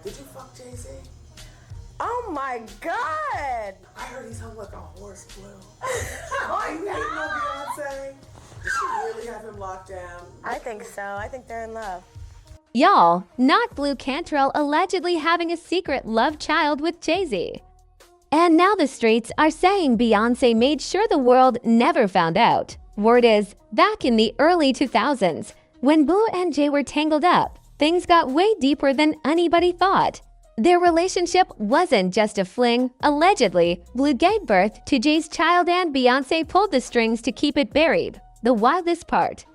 Did you fuck Jay-Z? Oh my God! I heard he's hung like a horse, Blue. Are you hating on Beyonce? Did she really have him locked down? I think so. I think they're in love. Y'all, not Blue Cantrell allegedly having a secret love child with Jay-Z. And now the streets are saying Beyoncé made sure the world never found out. Word is, back in the early 2000s, when Blue and Jay were tangled up, things got way deeper than anybody thought. Their relationship wasn't just a fling. Allegedly, Blue gave birth to Jay's child and Beyoncé pulled the strings to keep it buried. The wildest part.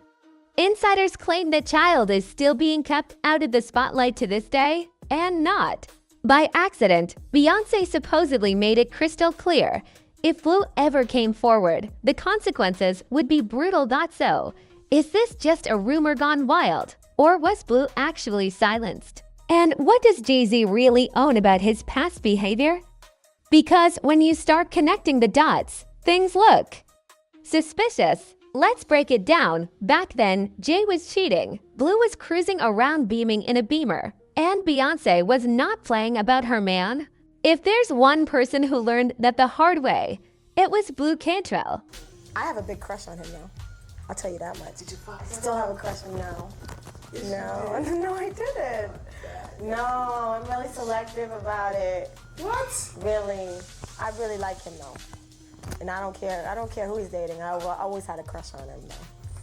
Insiders claim the child is still being kept out of the spotlight to this day, and not. By accident, Beyoncé supposedly made it crystal clear. If Blue ever came forward, the consequences would be brutal. So, is this just a rumor gone wild? Or was Blue actually silenced? And what does Jay-Z really own about his past behavior? Because when you start connecting the dots, things look suspicious. Let's break it down. Back then, Jay was cheating. Blue was cruising around beaming in a Beamer. And Beyoncé was not playing about her man. If there's one person who learned that the hard way, it was Blu Cantrell. I have a big crush on him now. I'll tell you that much. Did you fuck I him? still have a crush on him now. Yes, No, no, I didn't. No, I'm really selective about it. What? Really. I really like him though. And I don't care who he's dating. I always had a crush on him though.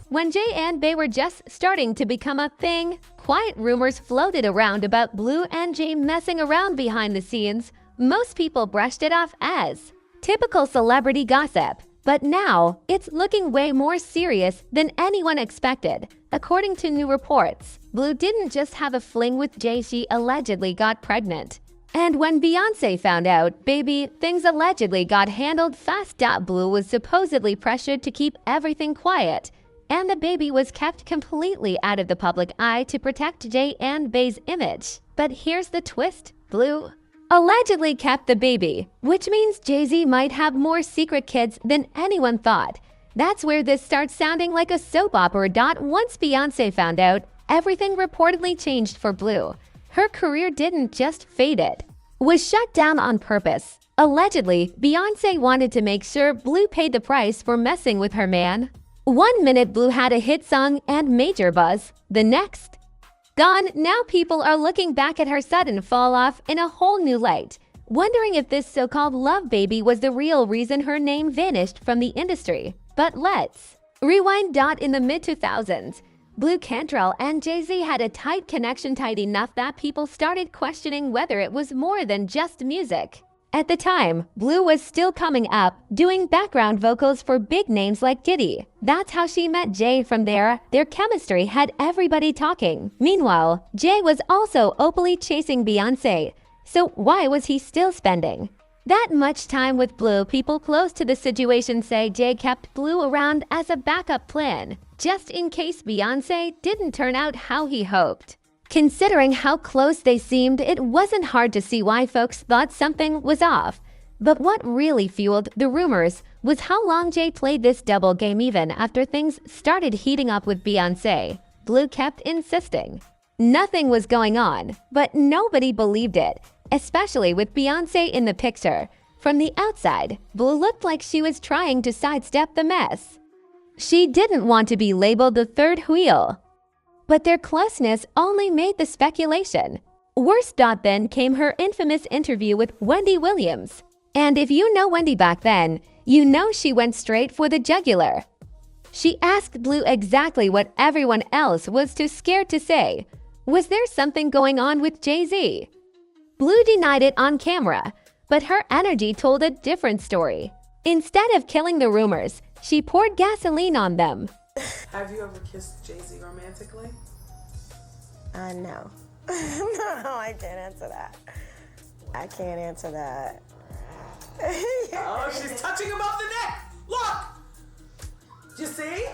When Jay and Bey were just starting to become a thing, quiet rumors floated around about Blue and Jay messing around behind the scenes. Most people brushed it off as typical celebrity gossip. But now, it's looking way more serious than anyone expected. According to new reports, Blue didn't just have a fling with Jay, she allegedly got pregnant. And when Beyoncé found out, baby, things allegedly got handled fast. Blue was supposedly pressured to keep everything quiet, and the baby was kept completely out of the public eye to protect Jay and Bey's image. But here's the twist, Blue allegedly kept the baby, which means Jay-Z might have more secret kids than anyone thought. That's where this starts sounding like a soap opera. Once Beyoncé found out, everything reportedly changed for Blue. Her career didn't just fade, it was shut down on purpose. Allegedly, Beyoncé wanted to make sure Blue paid the price for messing with her man. 1 minute Blue had a hit song and major buzz, the next gone. Now people are looking back at her sudden fall off in a whole new light, wondering if this so-called love baby was the real reason her name vanished from the industry. But let's rewind. In the mid-2000s, Blu Cantrell and Jay-Z had a tight connection, tight enough that people started questioning whether it was more than just music. At the time, Blue was still coming up, doing background vocals for big names like Diddy. That's how she met Jay. From there, their chemistry had everybody talking. Meanwhile, Jay was also openly chasing Beyoncé. So why was he still spending that much time with Blue? People close to the situation say Jay kept Blue around as a backup plan, just in case Beyoncé didn't turn out how he hoped. Considering how close they seemed, it wasn't hard to see why folks thought something was off. But what really fueled the rumors was how long Jay played this double game. Even after things started heating up with Beyoncé, Blue kept insisting nothing was going on, but nobody believed it, especially with Beyoncé in the picture. From the outside, Blue looked like she was trying to sidestep the mess. She didn't want to be labeled the third wheel. But their closeness only made the speculation. Worse. Then came her infamous interview with Wendy Williams. And if you know Wendy back then, you know she went straight for the jugular. She asked Blue exactly what everyone else was too scared to say. Was there something going on with Jay-Z? Blue denied it on camera, but her energy told a different story. Instead of killing the rumors, she poured gasoline on them. Have you ever kissed Jay-Z romantically? No. No, I can't answer that. I can't answer that. Oh, she's touching him off the neck! Look! You see?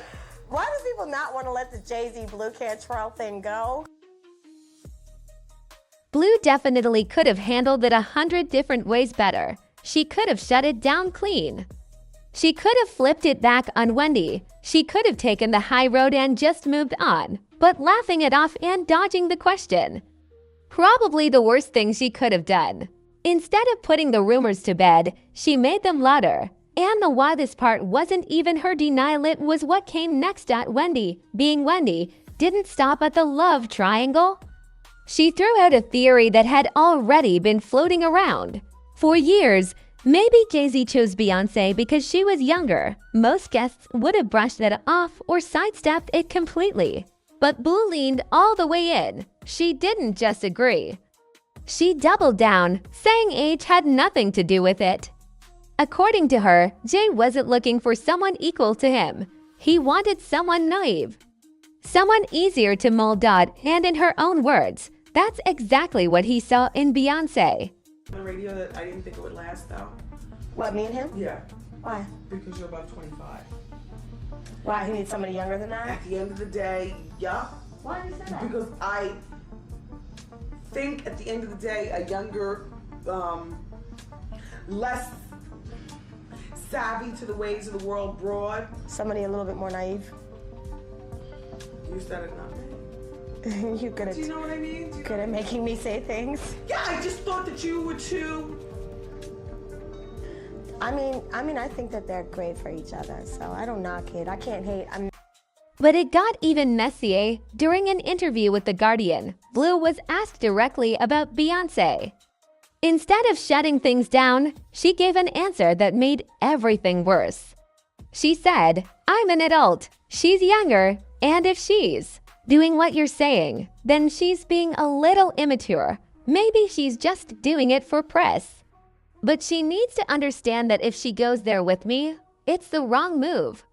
Why do people not want to let the Jay-Z Blu Cantrell thing go? Blue definitely could have handled it 100 different ways better. She could have shut it down clean. She could have flipped it back on Wendy. She could have taken the high road and just moved on. But laughing it off and dodging the question. Probably the worst thing she could have done. Instead of putting the rumors to bed, she made them louder. And the wildest part wasn't even her denial, it was what came next at Wendy. Being Wendy didn't stop at the love triangle. She threw out a theory that had already been floating around. For years, maybe Jay-Z chose Beyoncé because she was younger. Most guests would have brushed that off or sidestepped it completely. But Blue leaned all the way in. She didn't just agree. She doubled down, saying age had nothing to do with it. According to her, Jay wasn't looking for someone equal to him. He wanted someone naive. Someone easier to mold. And in her own words, that's exactly what he saw in Beyoncé. The radio that I didn't think it would last though. What, me and him? Yeah, Why? because you're about 25. Why, he needs somebody younger than that? At the end of the day, yeah. Why did you say that? Because I think at the end of the day, a younger, less savvy to the ways of the world broad. Somebody a little bit more naive. You said it, not me. You good Do you know what I mean? good at making me say things. Yeah, I just thought that you were too. I mean, I think that they're great for each other, so I don't knock it. I can't hate. But it got even messier. During an interview with The Guardian, Blue was asked directly about Beyoncé. Instead of shutting things down, she gave an answer that made everything worse. She said, "I'm an adult, she's younger, and if she's doing what you're saying, then she's being a little immature. Maybe she's just doing it for press. But she needs to understand that if she goes there with me, it's the wrong move.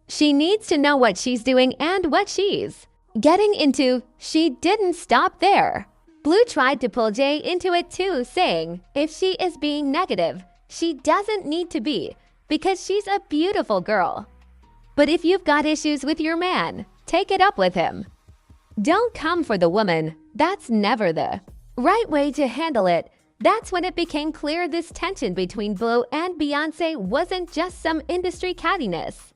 She needs to know what she's doing and what she's getting into." She didn't stop there. Blue tried to pull Jay into it too, saying, if she is being negative, she doesn't need to be, because she's a beautiful girl. But if you've got issues with your man, take it up with him. Don't come for the woman. That's never the right way to handle it. That's when it became clear this tension between Blue and Beyoncé wasn't just some industry cattiness.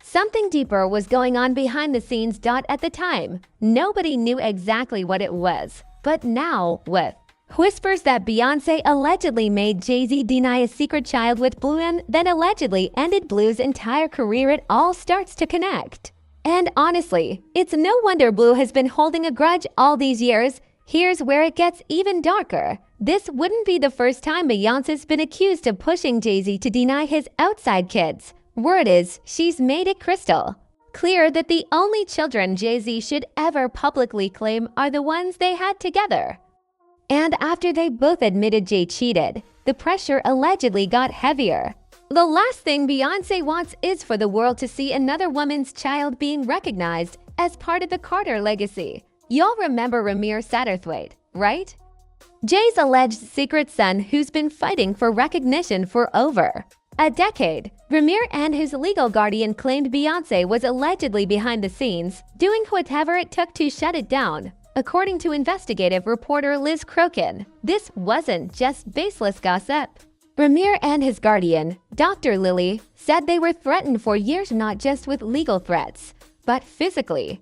Something deeper was going on behind the scenes. At the time, nobody knew exactly what it was. But now, with whispers that Beyoncé allegedly made Jay-Z deny a secret child with Blue and then allegedly ended Blue's entire career, it all starts to connect. And honestly, it's no wonder Blue has been holding a grudge all these years. Here's where it gets even darker. This wouldn't be the first time Beyoncé's been accused of pushing Jay-Z to deny his outside kids. Word is, she's made it crystal clear that the only children Jay-Z should ever publicly claim are the ones they had together. And after they both admitted Jay cheated, the pressure allegedly got heavier. The last thing Beyoncé wants is for the world to see another woman's child being recognized as part of the Carter legacy. Y'all remember Ramir Satterthwaite, right? Jay's alleged secret son who's been fighting for recognition for over a decade. Ramir and his legal guardian claimed Beyoncé was allegedly behind the scenes, doing whatever it took to shut it down. According to investigative reporter Liz Crokin, this wasn't just baseless gossip. Ramir and his guardian, Dr. Lily, said they were threatened for years, not just with legal threats, but physically.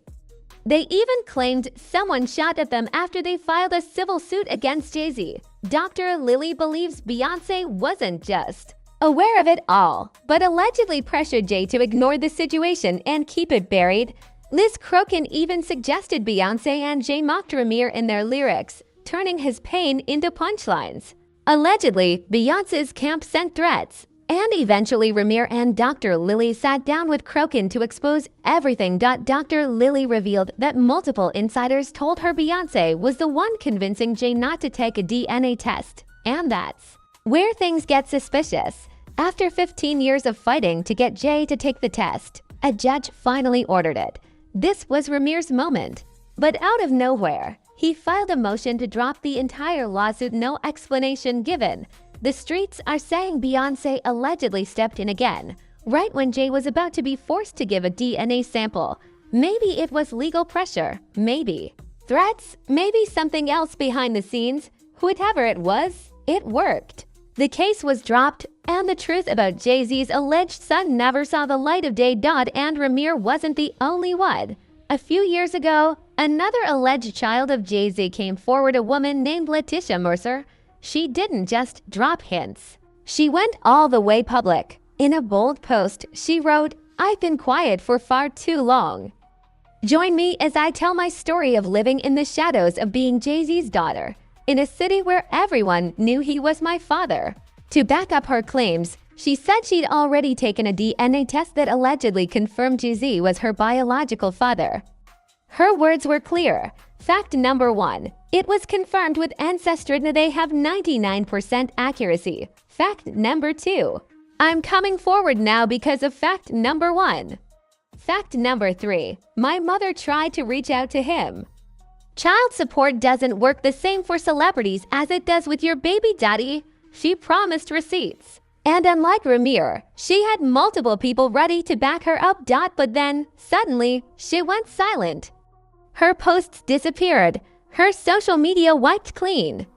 They even claimed someone shot at them after they filed a civil suit against Jay-Z. Dr. Lily believes Beyoncé wasn't just aware of it all, but allegedly pressured Jay to ignore the situation and keep it buried. Liz Crokin even suggested Beyoncé and Jay mocked Ramir in their lyrics, turning his pain into punchlines. Allegedly, Beyoncé's camp sent threats, and eventually Ramir and Dr. Lily sat down with Crokin to expose everything. Dr. Lily revealed that multiple insiders told her Beyoncé was the one convincing Jay not to take a DNA test, and that's where things get suspicious. After 15 years of fighting to get Jay to take the test, a judge finally ordered it. This was Ramir's moment. But out of nowhere, he filed a motion to drop the entire lawsuit, no explanation given. The streets are saying Beyoncé allegedly stepped in again, right when Jay was about to be forced to give a DNA sample. Maybe it was legal pressure, maybe threats, maybe something else behind the scenes. Whatever it was, it worked. The case was dropped, and the truth about Jay-Z's alleged son never saw the light of day. And Ramir wasn't the only one. A few years ago, Another alleged child of Jay-Z came forward, a woman named Letitia Mercer. She didn't just drop hints. She went all the way public. In a bold post, she wrote, "I've been quiet for far too long. Join me as I tell my story of living in the shadows of being Jay-Z's daughter, in a city where everyone knew he was my father." To back up her claims, she said she'd already taken a DNA test that allegedly confirmed Jay-Z was her biological father. Her words were clear. Fact number 1. It was confirmed with Ancestry and they have 99% accuracy. Fact number 2. I'm coming forward now because of fact number 1. Fact number 3. My mother tried to reach out to him. Child support doesn't work the same for celebrities as it does with your baby daddy. She promised receipts. And unlike Ramir, she had multiple people ready to back her up. But then, suddenly, she went silent. Her posts disappeared. Her social media wiped clean.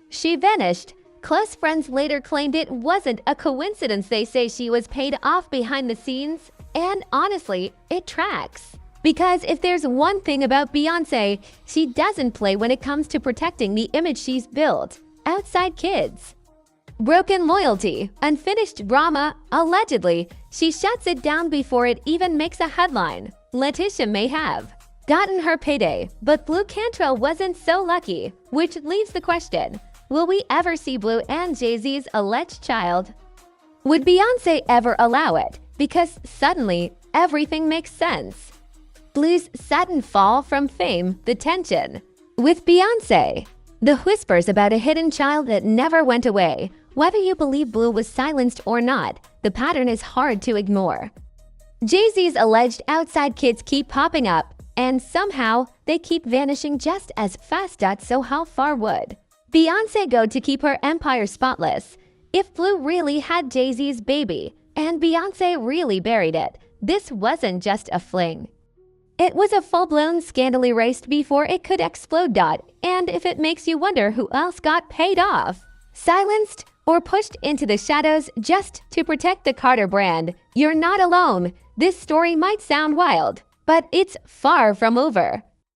She vanished. Close friends later claimed it wasn't a coincidence. They say she was paid off behind the scenes. And honestly, it tracks. Because if there's one thing about Beyoncé, she doesn't play when it comes to protecting the image she's built outside kids. Broken loyalty, unfinished drama, allegedly, she shuts it down before it even makes a headline. Letitia may have gotten her payday, but Blue Cantrell wasn't so lucky, which leaves the question, will we ever see Blue and Jay-Z's alleged child? Would Beyoncé ever allow it? Because suddenly, everything makes sense. Blue's sudden fall from fame, the tension. With Beyoncé, the whispers about a hidden child that never went away. Whether you believe Blue was silenced or not, the pattern is hard to ignore. Jay-Z's alleged outside kids keep popping up, and somehow they keep vanishing just as fast. So how far would Beyoncé go to keep her empire spotless? If Blue really had Jay-Z's baby, and Beyoncé really buried it, this wasn't just a fling. It was a full-blown scandal erased before it could explode. And if it makes you wonder who else got paid off, silenced, or pushed into the shadows just to protect the Carter brand, you're not alone. This story might sound wild, but it's far from over.